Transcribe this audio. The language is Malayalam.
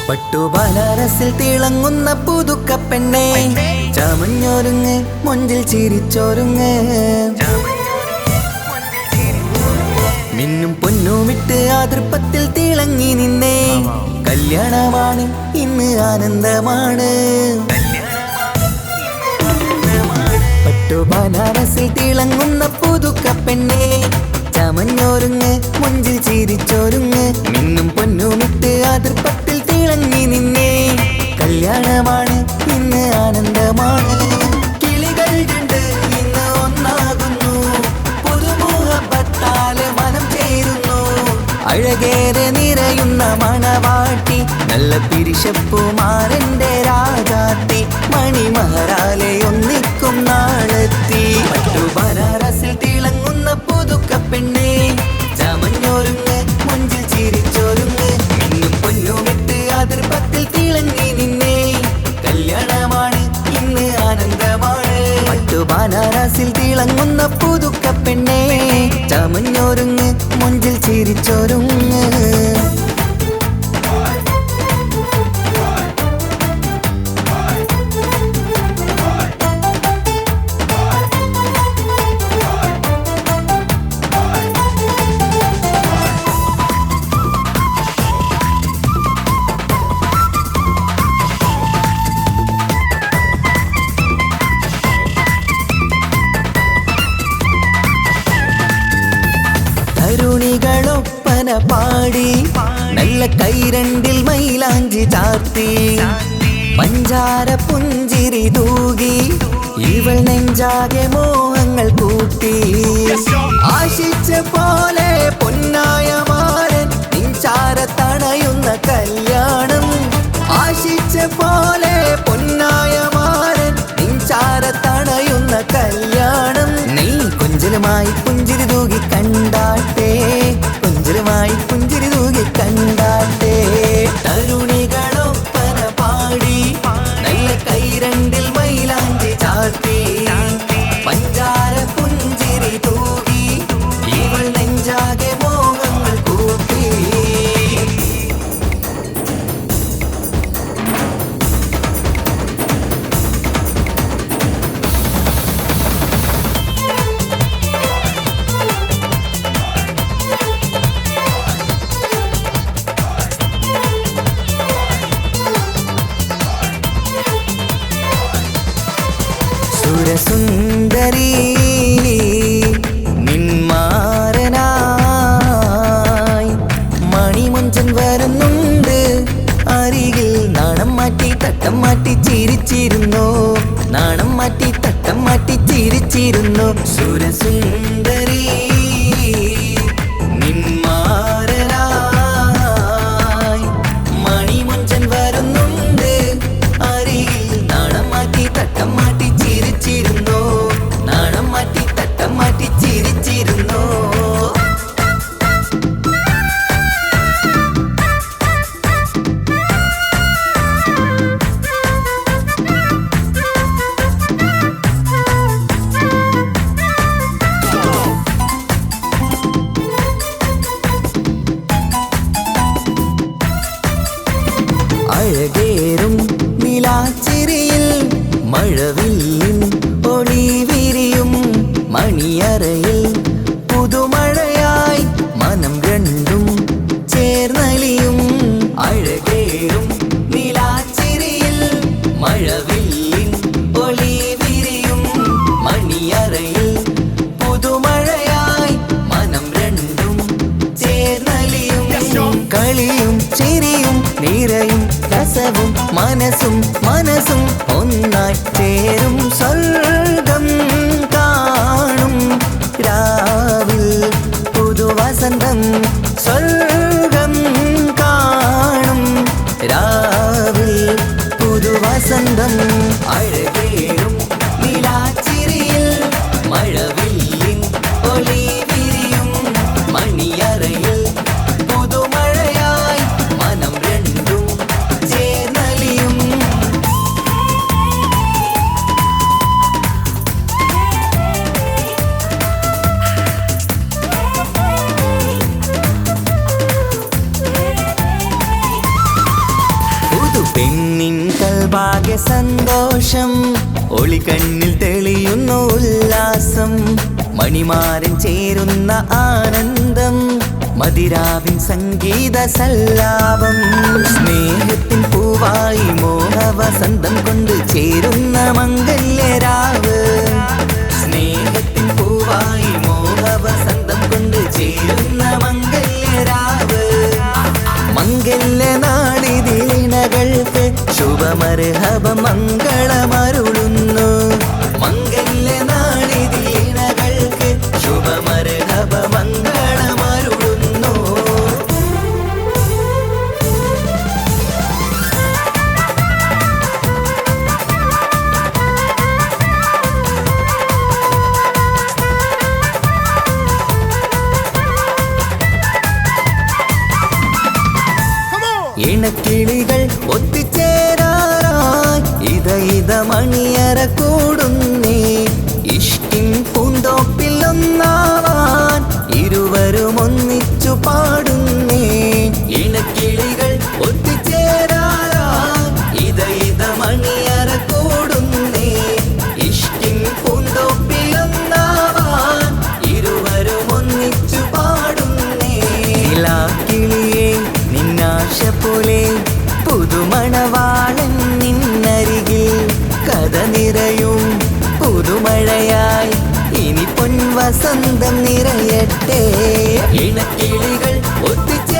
പട്ടുബനാറസിൽ തിളങ്ങുന്ന പുതുക്കപ്പെണ്ണേ, ചമഞ്ഞൊരുങ്ങ് മൊഞ്ചിൽ ചിരിച്ചൊരുങ്ങ്, മിന്നും പൊന്നുമിട്ട് ആതൃപ്പത്തിൽ തിളങ്ങി നിന്നേ. കല്യാണമാണ് ഇന്ന് ആനന്ദമാണ്. പട്ടുബനാറസിൽ തിളങ്ങുന്ന പുതുക്കപ്പെണ്ണേ, ചമഞ്ഞൊരുങ്ങ് മൊഞ്ചിൽ ചിരിച്ചൊരുങ്ങ്, മിന്നും പൊന്നുമിട്ട് ആതൃപ്പത്തിൽ തിളങ്ങി നിന്നേ. കല്യാണമാണ് ഇന്ന് ആനന്ദമാണ്. കിളികൾ രണ്ട് ഇന്ന് ഒന്നാകുന്നു, പുതുമുഖത്താല് മനം ചേരുന്നു. അഴകേറെ നിറയുന്ന മണവാട്ടി, നല്ല പിരിശപ്പുമാരന്റെ രാജാത്തി, മണിമഹറാലെ ഒന്നിക്കും നാളെത്തി. പട്ടുബനാറസിൽ തിളങ്ങുന്ന പുതുക്കപ്പെണ്ണേ, ചമഞ്ഞൊരുങ്ങ് മൊഞ്ചിൽ ചിരിച്ചൊരുങ്ങ്, മിന്നും പൊന്നുമിട്ട് ആതൃപ്പത്തിൽ തിളങ്ങി നിന്നേ. കല്യാണമാണ് ഇന്ന് ആനന്ദമാണ്. പട്ടുബനാറസിൽ തിളങ്ങുന്ന പുതുക്കപ്പെണ്ണേ, ചമഞ്ഞൊരുങ്ങ് മൊഞ്ചിൽ ചിരിച്ചൊരുങ്ങ്. തരുണികളൊപ്പന പാടി, നല്ല കൈരണ്ടിൽ മൈലാഞ്ചി ചാർത്തി, പഞ്ചാര പുഞ്ചിരി തൂകി, ഇവൾ നെഞ്ചാകെ മോഹങ്ങൾ കൂട്ടി. ആശിച്ച പോലെ പൊന്നായ മാരൻ നിഞ്ചാര തണയുന്ന കല്യാണം, ആശിച്ച പോലെ പൊന്നായ മാരൻ നിഞ്ചാര തണയുന്ന കല്യാണം. നീ കൊഞ്ചലുമായി പുഞ്ചിരി തൂകി കണ്ടാട്ടെ, കൊഞ്ചലുമായി പുഞ്ചിരി തൂകി കണ്ടാട്ടെ. തരുണികളൊപ്പന പാടി, നല്ല കൈരണ്ടിൽ മൈലാഞ്ചി ചാർത്തി, പഞ്ചാര പുഞ്ചിരി തൂകി, ഇവൾ നെഞ്ചാകെ മോഹങ്ങൾ കൂട്ടി. സുരസുന്ദരി നിന്മാരനായി മണിമൊഞ്ചൻ വരുന്നുണ്ട് അരികിൽ. നാണം മാറ്റി തട്ടം മാറ്റി ചിരിച്ചിരുന്നു, നാണം മാറ്റി തട്ടം മാറ്റി ചിരിച്ചിരുന്നു. സുരസുന്ദരി നിന്മാരനായി മണിമൊഞ്ചൻ വരുന്നുണ്ട് അരികിൽ. നാണം മാറ്റി തട്ടം മാറ്റി ചിരിച്ചിരുന്നു, നാണം മാറ്റി തട്ടം മാറ്റി ചിരിച്ചിരുന്നു. അഴകേറും നിലാച്ചിരിയിൽ മഴവില്ലിൻ ഒളി വിരിയും, മണിയറയിൽ പുതുമഴയായി മനം രണ്ടും ചേർന്നലിയും. അഴകേറും നിലാച്ചിരിയിൽ മഴവില്ലിൻ ഒളി വിരിയും, മണിയറയിൽ പുതുമഴയായി മനം രണ്ടും ചേർന്നലിയും. കളിയും ചിരിയും നിറയും രസവും മനസ്സും മനസ്സും ഒന്നായി ചേരും. സ്വർഗം കാണും രാവിൽ പുതുവസന്തം, സ്വർഗം കാണും രാവിൽ പുതുവസന്തം. അഴകേറും നിലാച്ചിരിയിൽ മഴവില്ലിൽ സന്തോഷം ഒളികണ്ണിൽ തെളിയുന്നു ഉല്ലാസം മണിമാരൻ ചേരുന്ന ആനന്ദം മതിരാവിൻ സംഗീത സല്ലാപം സ്നേഹത്തിൻ പൂവായി മോഹവസന്തം കൊണ്ട് ചേരുന്ന മംഗല്യരാവ് സ്നേഹത്തിൻ പൂവായി മോഹവസന്തം കൊണ്ട് ചേരുന്ന മംഗല്യരാവ് മംഗല്യനാളിതിണകൾക്ക് ശുഭമർഹബ മംഗളമരുളുന്നു മംഗല്യനാളിതിണകൾക്ക് ശുഭമർഹബ മംഗളമരുളുന്നു ഇണക്കിളികൾ ഒത്തുചേരാറായി ഇത മണിയറ കൂടുന്നേ ഇഷ്ടിൻ പൂന്തോപ്പിൽ ഒന്നാവാൻ ഇരുവരും ഒന്നിച്ചു പാടുന്നേ ഇണക്കിളികൾ ഒത്തുചേരാറായി ഇത മണിയറ കൂടുന്നേ ഇഷ്ടിൻ പൂന്തോപ്പിൽ ഒന്നാവാൻ ഇരുവരും ഒന്നിച്ചു പാടുന്നേ കിളിയേ നിന്നാശ പോലെ പുതുമണവാളൻ നിന്നരികിൽ കഥ നിറയും പുതുമഴയായി ഇനി പൊൻവസന്തം നിറയട്ടെ ഇണക്കിളികൾ ഒത്തിച്ച